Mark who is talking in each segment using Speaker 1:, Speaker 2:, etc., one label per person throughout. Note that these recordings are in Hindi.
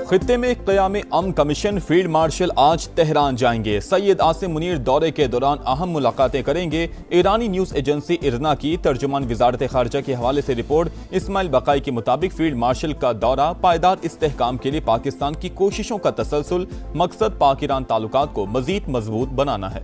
Speaker 1: खित्ते में क़याम अमन कमीशन फील्ड मार्शल आज तेहरान जाएंगे। सैयद आसिम मुनीर दौरे के दौरान अहम मुलाकातें करेंगे। ईरानी न्यूज एजेंसी इरना की तर्जुमान वजारत खारजा के हवाले से रिपोर्ट इस्माइल बकाई के मुताबिक फील्ड मार्शल का दौरा पायदार इस्तेहकाम के लिए पाकिस्तान की कोशिशों का तसलसल, मकसद पाक ईरान ताल्लुकात को मजीद मजबूत बनाना है।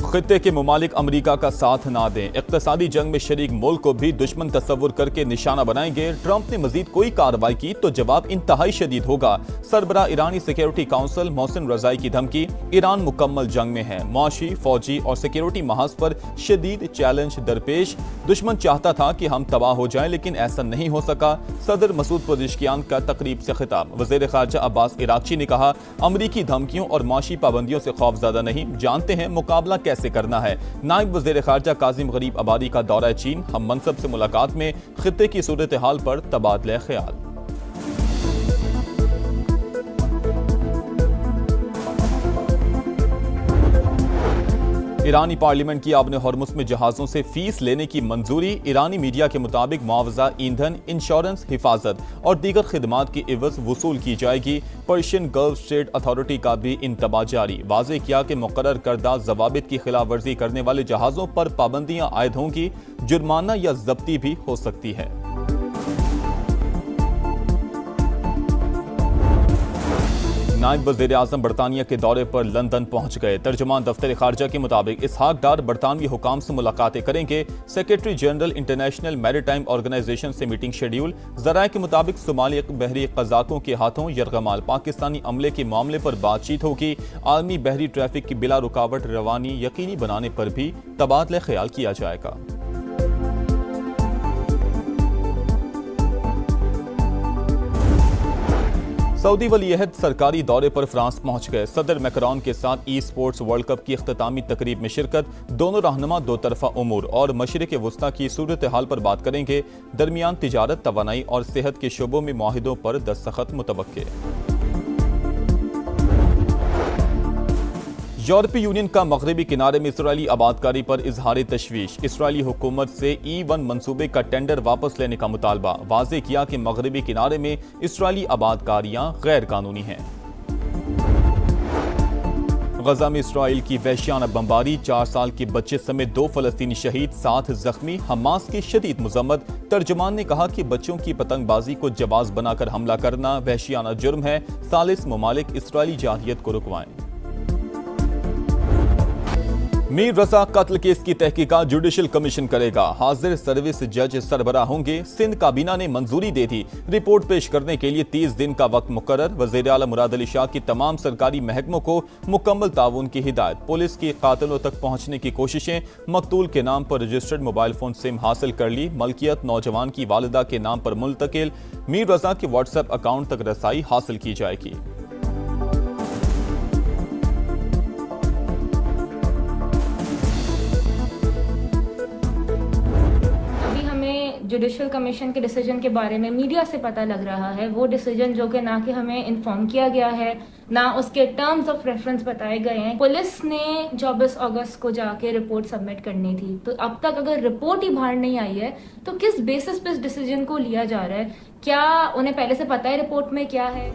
Speaker 1: खित्ते के मुमालिक अमरीका का साथ ना दें, इक्तसादी जंग में शरीक मुल्क को भी दुश्मन तस्वुर करके निशाना बनाएंगे। ट्रंप ने मजीद कोई कार्रवाई की तो जवाब इंतहाई शदीद होगा। सरबराह ईरानी सिक्योरिटी काउंसिल मोहसिन रजाई की धमकी, ईरान मुकम्मल जंग में है। मुआशी, फौजी और सिक्योरिटी महाज पर शदीद चैलेंज दरपेश। दुश्मन चाहता था कि हम तबाह हो जाएं, लेकिन ऐसा नहीं हो सका। सदर मसूद पेज़ेशकियान का तकरीब से खिताब। वज़ीर ख़ारजा अब्बास इराक़ची ने कहा, अमरीकी धमकियों और माशी पाबंदियों से खौफज़दा नहीं, जानते हैं मुकाबला कैसे करना है। नायब वज़ीर ख़ारजा काज़िम गरीब आबादी का दौरा चीन, हम मनसब से मुलाकात में खित्ते की सूरत हाल पर तबादला ख्याल। ईरानी पार्लियामेंट की आबने हॉर्मुज़ में जहाज़ों से फीस लेने की मंजूरी। ईरानी मीडिया के मुताबिक मुआवजा, ईंधन, इंश्योरेंस, हिफाजत और दीगर खिदमात की इवज़ वसूल की जाएगी। पर्शियन गल्फ स्टेट अथॉरिटी का भी इंतबा जारी। वाज़ेह किया कि मुकर्रर करदा ज़वाबित की खिलाफ वर्जी करने वाले जहाज़ों पर पाबंदियां आयद होंगी, जुर्माना या जब्ती भी हो सकती है। नायब वज़ीर आज़म बरतानिया के दौरे पर लंदन पहुंच गए। तर्जुमान दफ्तर खारजा के मुताबिक इसहाक डार बरतानवी हुकाम से मुलाकातें करेंगे। Secretary general international maritime organisation से मीटिंग शेड्यूल। ज़राए के मुताबिक सोमाली बहरी कज़ाकों के हाथों यरगमाल पाकिस्तानी अमले के मामले पर बातचीत होगी। आलमी बहरी ट्रैफिक की बिला रुकावट रवानी यकीनी बनाने पर भी तबादला ख्याल किया जाएगा। सऊदी वली अहद सरकारी दौरे पर फ्रांस पहुंच गए। सदर मैक्रोन के साथ ई स्पोर्ट्स वर्ल्ड कप की इख्तितामी तकरीब में शिरकत। दोनों रहनुमा दो तरफा उमूर और मशरिक़ वस्ता की सूरत हाल पर बात करेंगे। दरमियान तिजारत, तवानाई और सेहत के शोबों में मुआहिदों पर दस्तखत मुतवक्के। यूरोपीय यूनियन का मगरबी किनारे में इसराइली आबादकारी पर इजहार तशवीश। इसराइली हुकूमत से E1 मंसूबे का टेंडर वापस लेने का मुतालबा। वाज़ेह किया कि मगरबी किनारे में इसराइली आबादकारियां गैर कानूनी हैं। गजा में इसराइल की वहशियाना बमबारी, 4 साल के बच्चे समेत 2 फलस्तीनी शहीद, 7 जख्मी। हमास की शदीद मजम्मत। तर्जुमान ने कहा कि बच्चों की पतंगबाजी को जवाज बनाकर हमला करना वहशियाना जुर्म है। सालिस ममालिक इसराइली जारहियत को रुकवाएं। मीर रजा कत्ल केस की तहकीकात जुडिशल कमीशन करेगा। हाजिर सर्विस जज सरबराह होंगे। सिंध काबीना ने मंजूरी दे दी। रिपोर्ट पेश करने के लिए 30 दिन का वक्त मुकर्रर। वज़ीर आला मुराद अली शाह की तमाम सरकारी महकमों को मुकम्मल ताउन की हिदायत। पुलिस की कातिलों तक पहुंचने की कोशिशें। मकतूल के नाम पर रजिस्टर्ड मोबाइल फोन सिम हासिल कर ली। मलकियत नौजवान की वालिदा के नाम पर मुंतकिल। मीर रजा के व्हाट्सएप अकाउंट तक रसाई हासिल की जाएगी।
Speaker 2: जुडिशल कमीशन के डिसीजन के बारे में मीडिया से पता लग रहा है, वो डिसीजन जो कि ना कि हमें इन्फॉर्म किया गया है, ना उसके टर्म्स ऑफ रेफरेंस बताए गए हैं। पुलिस ने 24 अगस्त को जाके रिपोर्ट सबमिट करनी थी, तो अब तक अगर रिपोर्ट ही बाहर नहीं आई है तो किस बेसिस पे इस डिसीजन को लिया जा रहा है? क्या उन्हें पहले से पता है रिपोर्ट में क्या है?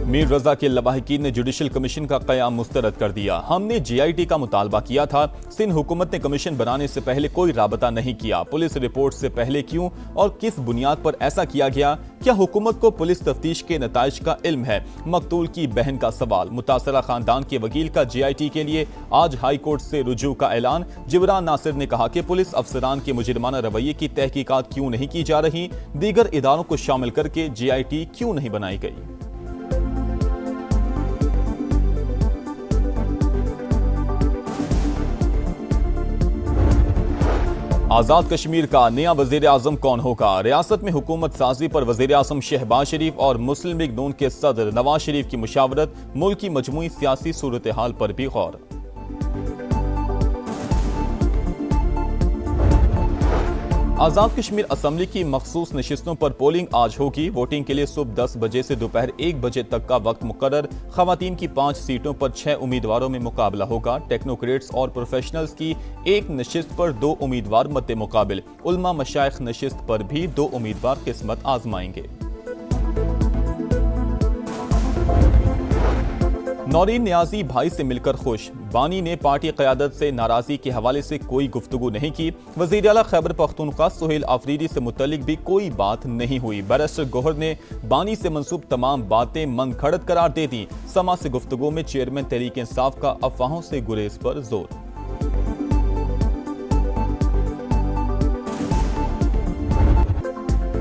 Speaker 1: मीर रजा के लवाहिकीन ने जुडिशल कमीशन का क़याम मुस्तरद कर दिया। हमने JIT का मुतालबा किया था। सिंध हुकूमत ने कमीशन बनाने से पहले कोई राबता नहीं किया। पुलिस रिपोर्ट से पहले क्यों और किस बुनियाद पर ऐसा किया गया? क्या हुकूमत को पुलिस तफ्तीश के नताइज का इल्म है? मकतूल की बहन का सवाल। मुतासरा खानदान के वकील का JIT के लिए आज हाई कोर्ट से रुजू का ऐलान। जिब्रान नासिर ने कहा कि पुलिस अफसरान के मुजरिमाना रवैये की तहकीकात क्यों नहीं की जा रही? दीगर इदारों को शामिल करके JIT क्यों नहीं बनाई गई? आजाद कश्मीर का नया वजीर आजम कौन होगा? रियासत में हुकूमत साजी पर वजीर आजम शहबाज शरीफ और मुस्लिम लीग नून के सदर नवाज शरीफ की मुशावरत। मुल्क की मजमूई सियासी सूरत हाल पर भी गौर। आजाद कश्मीर असम्बली की मखसूस नशिस्तों पर पोलिंग आज होगी। वोटिंग के लिए सुबह 10 बजे से दोपहर 1 बजे तक का वक्त मुकर्रर। खवातीन की 5 सीटों पर 6 उम्मीदवारों में मुकाबला होगा। टेक्नोक्रेट्स और प्रोफेशनल्स की एक नशिस्त पर 2 उम्मीदवार मद्दे मुकाबिल। उलमा मशाइख नशिस्त पर भी 2 उम्मीदवार किस्मत आजमाएंगे। नौरीन नियाजी भाई से मिलकर खुश। बानी ने पार्टी क़यादत से नाराजगी के हवाले से कोई गुफ्तगू नहीं की। वज़ीर आला खैबर पख्तूनख्वा सुहेल आफरीदी से मुतल्लिक भी कोई बात नहीं हुई। बैरिस्टर गौहर ने बानी से मंसूब तमाम बातें मनगढ़ंत करार दे दी। समा से गुफ्तगू में चेयरमैन तहरीक इंसाफ का अफवाहों से गुरेज पर जोर।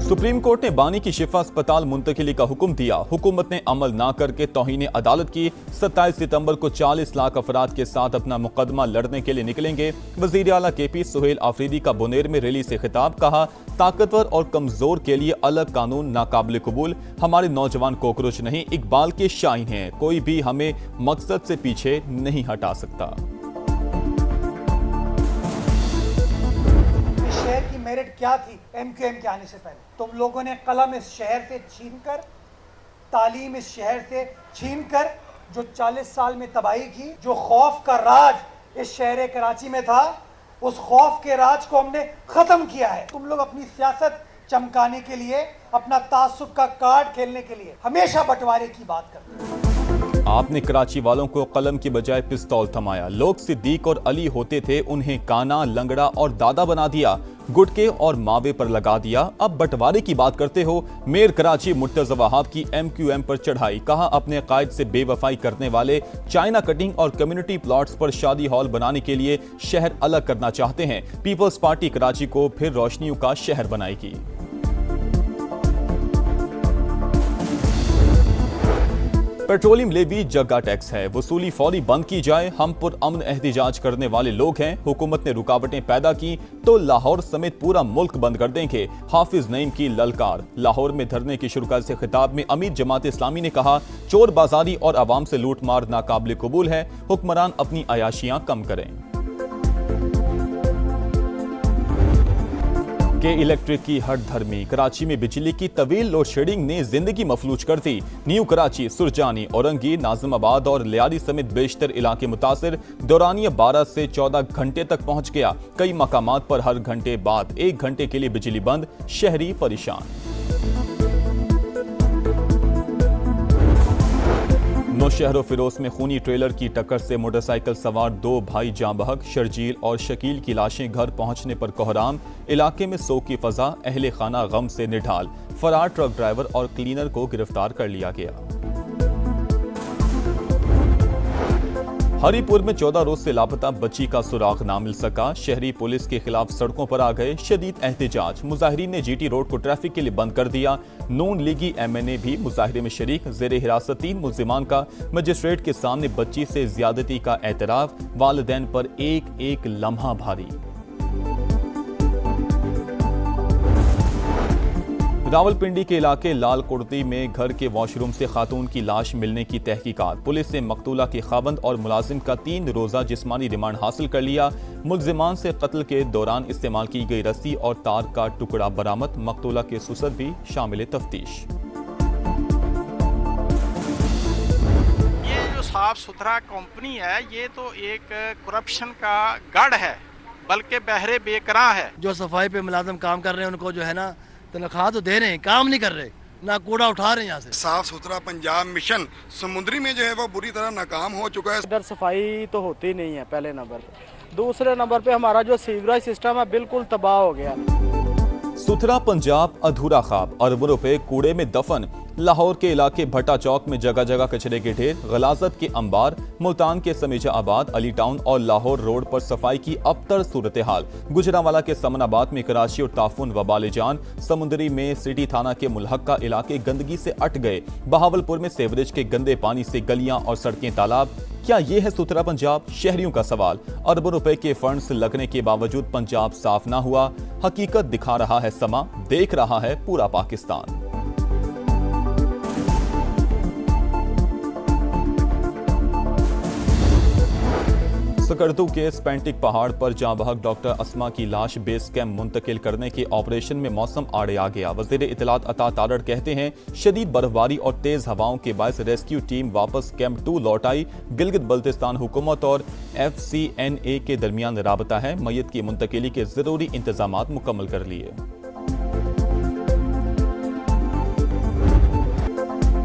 Speaker 1: सुप्रीम कोर्ट ने बानी की शिफा अस्पताल मुंतकिली का हुक्म दिया। हुकूमत ने अमल ना करके तौहीन अदालत की। 27 सितंबर को 40 लाख अफराद के साथ अपना मुकदमा लड़ने के लिए निकलेंगे। वज़ीर आला KP सुहेल आफरीदी का बुनेर में रैली से खिताब। कहा, ताकतवर और कमजोर के लिए अलग कानून नाकाबिल कबूल। हमारे नौजवान कॉकरोच नहीं, इकबाल के शाहीन हैं। कोई भी हमें मकसद से पीछे नहीं हटा सकता।
Speaker 3: शहर की मेरिट क्या थी MQM के आने से पहले? तुम लोगों ने कलम इस शहर से छीनकर, तालीम इस शहर से छीनकर जो 40 साल में तबाही की, जो खौफ का राज इस शहर कराची में था, उस खौफ के राज को हमने खत्म किया है। तुम लोग अपनी सियासत चमकाने के लिए, अपना तासुब का कार्ड खेलने के लिए हमेशा बंटवारे की बात करते हैं।
Speaker 1: आपने कराची वालों को कलम की बजाय पिस्तौल थमाया। लोग सिद्दीक और अली होते थे, उन्हें काना, लंगड़ा और दादा बना दिया। गुटके और मावे पर लगा दिया। अब बंटवारे की बात करते हो। मेयर कराची मुर्तज़ा वहाब की MQM पर चढ़ाई। कहा, अपने कायद से बेवफाई करने वाले चाइना कटिंग और कम्युनिटी प्लॉट्स पर शादी हॉल बनाने के लिए शहर अलग करना चाहते हैं। पीपल्स पार्टी कराची को फिर रोशनियों का शहर बनाएगी। पेट्रोलियम लेवी जग्गा टैक्स है, वसूली फौरी बंद की जाए। हम पुरअमन एहतिजाज करने वाले लोग हैं। हुकूमत ने रुकावटें पैदा की तो लाहौर समेत पूरा मुल्क बंद कर देंगे। हाफिज नईम की ललकार। लाहौर में धरने की शुरुआत से खिताब में अमीर जमात इस्लामी ने कहा, चोर बाजारी और अवाम से लूट मार नाकाबिल कबूल है। हुक्मरान अपनी अयाशियां कम करें। के इलेक्ट्रिक की हट धर्मी। कराची में बिजली की तवील लोड शेडिंग ने जिंदगी मफलूज कर दी। न्यू कराची, सुरजानी, औरंगी, नाजिमाबाद और लियारी समेत बेशतर इलाके मुतासिर। दौरानिया 12 से 14 घंटे तक पहुंच गया। कई मकामात पर हर घंटे बाद 1 घंटे के लिए बिजली बंद। शहरी परेशान। नौशहर फिरोज में खूनी ट्रेलर की टक्कर से मोटरसाइकिल सवार 2 भाई जाँ बहक। शर्जील और शकील की लाशें घर पहुंचने पर कोहराम। इलाके में सोग की फजा। अहले खाना गम से निढाल। फरार ट्रक ड्राइवर और क्लीनर को गिरफ्तार कर लिया गया। हरीपुर में 14 रोज से लापता बच्ची का सुराग ना मिल सका। शहरी पुलिस के खिलाफ सड़कों पर आ गए। शदीद एहतिजाज। मुजाहिरीन ने GT रोड को ट्रैफिक के लिए बंद कर दिया। नून लीगी MNA भी मुजाहिरे में शरीक। जेर हिरासत 3 मुल्जिमान का मजिस्ट्रेट के सामने बच्ची से ज्यादती का एतराफ। वालिदैन पर एक एक लम्हा भारी। रावलपिंडी के इलाके लाल कुर्ती में घर के वॉशरूम से खातून की लाश मिलने की तहकीकात। पुलिस ने मकतूला के खावंद और मुलाजिम का 3 रोजा जिस्मानी रिमांड हासिल कर लिया। मुल्जिमान से कत्ल के दौरान इस्तेमाल की गई रस्सी और तार का टुकड़ा बरामद। मकतूला के सुसर भी शामिल तफ्तीश।
Speaker 4: ये जो साफ सुथरा कंपनी है, ये तो एक करप्शन का गढ़ है, बल्कि बहरे बेकरा है।
Speaker 5: जो सफाई पे मुलाजिम काम कर रहे हैं उनको जो है ना तनख्वाह तो दे रहे हैं, काम नहीं कर रहे, ना कूड़ा उठा रहे हैं यहाँ से।
Speaker 6: साफ सुथरा पंजाब मिशन समुद्री में जो है वो बुरी तरह नाकाम हो चुका है।
Speaker 7: इधर सफाई तो होती नहीं है पहले नंबर पे। दूसरे नंबर पे हमारा जो सीवरेज सिस्टम है बिल्कुल तबाह हो गया।
Speaker 1: सुथरा पंजाब अधूरा ख्वाब। अरबों रुपए कूड़े में दफन। लाहौर के इलाके भट्टा चौक में जगह जगह कचरे के ढेर। गलाजत के अंबार। मुल्तान के समीजा आबाद, अली टाउन और लाहौर रोड पर सफाई की अबतर सूरत हाल। गुजरांवाला के समनाबाद में कराची और ताफुन वबाल जान। समुंदरी में सिटी थाना के मुलहक्का इलाके गंदगी से अट गए। बहावलपुर में सेवरेज के गंदे पानी से गलियां और सड़कें तालाब। क्या ये है सुथरा पंजाब? शहरियों का सवाल। अरबों रुपए के फंड्स लगने के बावजूद पंजाब साफ ना हुआ। हकीकत दिखा रहा है समा, देख रहा है पूरा पाकिस्तान। सकर्दू के स्पेंटिक पहाड़ पर जाँ बहक डॉक्टर अस्मा की लाश बेस कैंप मुंतकिल करने के ऑपरेशन में मौसम आड़े आ गया। वजीर इतलात अता तारड़ कहते हैं शदीद बर्फबारी और तेज हवाओं के बायस रेस्क्यू टीम वापस कैंप 2 लौट आई। गिलगित बल्तिस्तान हुकूमत और FCNA के दरमियान राबता है। मय्यत की मुंतकिली के जरूरी इंतजामात मुकम्मल कर लिए।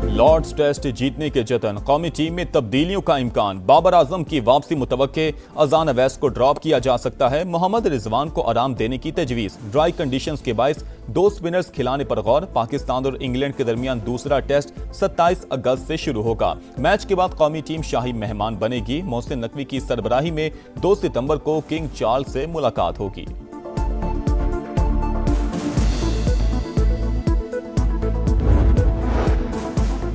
Speaker 1: लॉर्ड्स टेस्ट जीतने के जतन, कौमी टीम में तब्दीलियों का इम्कान, बाबर आजम की वापसी मुतवक्के, अजान अवैस को ड्रॉप किया जा सकता है, मोहम्मद रिजवान को आराम देने की तजवीज, ड्राई कंडीशंस के बायस 2 स्पिनर्स खिलाने पर गौर। पाकिस्तान और इंग्लैंड के दरमियान दूसरा टेस्ट 27 अगस्त से शुरू होगा। मैच के बाद कौमी टीम शाही मेहमान बनेगी। मोहसिन नकवी की सरबराही में 2 सितंबर को किंग चार्ल्स से मुलाकात होगी।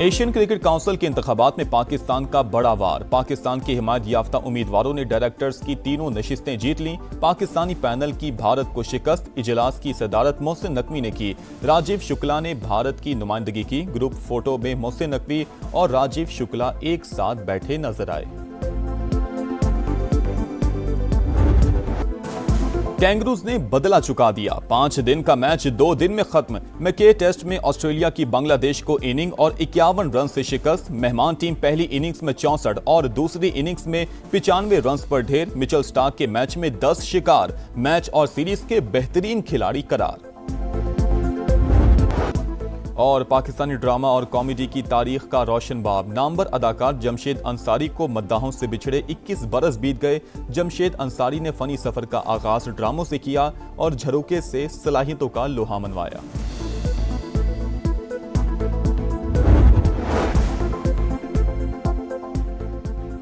Speaker 1: एशियन क्रिकेट काउंसिल के इंतखाबात में पाकिस्तान का बड़ा वार। पाकिस्तान के हिमायत याफ्ता उम्मीदवारों ने डायरेक्टर्स की 3 नशिस्तें जीत लीं। पाकिस्तानी पैनल की भारत को शिकस्त। इजलास की सदारत मोहसिन नकवी ने की। राजीव शुक्ला ने भारत की नुमाइंदगी की। ग्रुप फोटो में मोहसिन नकवी और राजीव शुक्ला एक साथ बैठे नजर आए। कैंगरूज ने बदला चुका दिया। 5 दिन का मैच 2 दिन में खत्म। मैके टेस्ट में ऑस्ट्रेलिया की बांग्लादेश को इनिंग और 51 रन से शिकस्त। मेहमान टीम पहली इनिंग्स में 64 और दूसरी इनिंग्स में 95 रन पर ढेर। मिचेल स्टार्क के मैच में 10 शिकार। मैच और सीरीज के बेहतरीन खिलाड़ी करार। और पाकिस्तानी ड्रामा और कॉमेडी की तारीख का रोशन बाब। नामवर अदाकार जमशेद अंसारी को मद्दाहों से बिछड़े 21 बरस बीत गए। जमशेद अंसारी ने फनी सफर का आगाज ड्रामों से किया और झरोके से सलाहियतों का लोहा मनवाया।